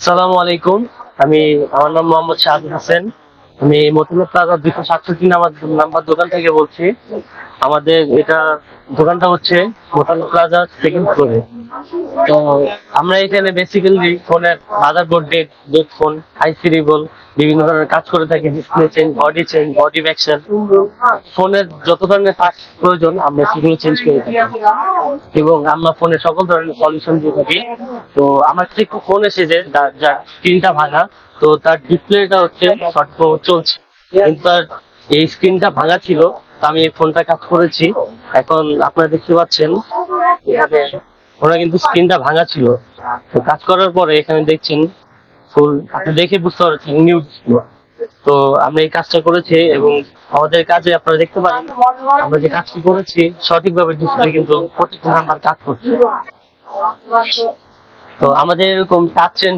আসসালামু আলাইকুম। আমার নাম মোহাম্মদ শাহাদুল হোসেন। আমি মতিউর প্লাজা 267 নাম্বার দোকান থেকে বলছি। আমাদের এটা দোকানটা হচ্ছে মতিউর প্লাজা সেকেন্ড ফ্লোরে। তো আমরা এখানে বেসিক্যালি ফোনের মাদারবোর্ড ডেট ফোন আইসি রিবল বিভিন্ন ধরনের কাজ করে থাকি। ডিসপ্লে চেঞ্জ, বডি ভ্যাকশন, ফোনের যত ধরনের পার্টস প্রয়োজন আমরা সেগুলো চেঞ্জ করে থাকি এবং আমরা ফোনের সকল ধরনের সলিউশন দিয়ে থাকি। তো আমার কাছে একটু ফোন এসেছে যার স্ক্রিনটা ভাঙা। তো তার ডিসপ্লেটা হচ্ছে চলছে, কিন্তু তার এই স্ক্রিনটা ভাঙা ছিল। তো আমি এই ফোনটা কাজ করেছি। এখন আপনারা দেখতে পাচ্ছেন এখানে ওরা কিন্তু স্ক্রিনটা ভাঙা ছিল। তো কাজ করার পরে এখানে দেখছেন ফুল, আপনি দেখে বুঝতে পারছেন নিউ ডিসপ্লে। তো আমরা এই কাজটা করেছি এবং আমাদের কাজে আপনারা দেখতে পারেন আমরা যে কাজটি করেছি সঠিকভাবে ডিসপ্লে কিন্তু প্রত্যেকটা নাম্বার কাজ করছে। তো আমাদের এরকম টাচ চেঞ্জ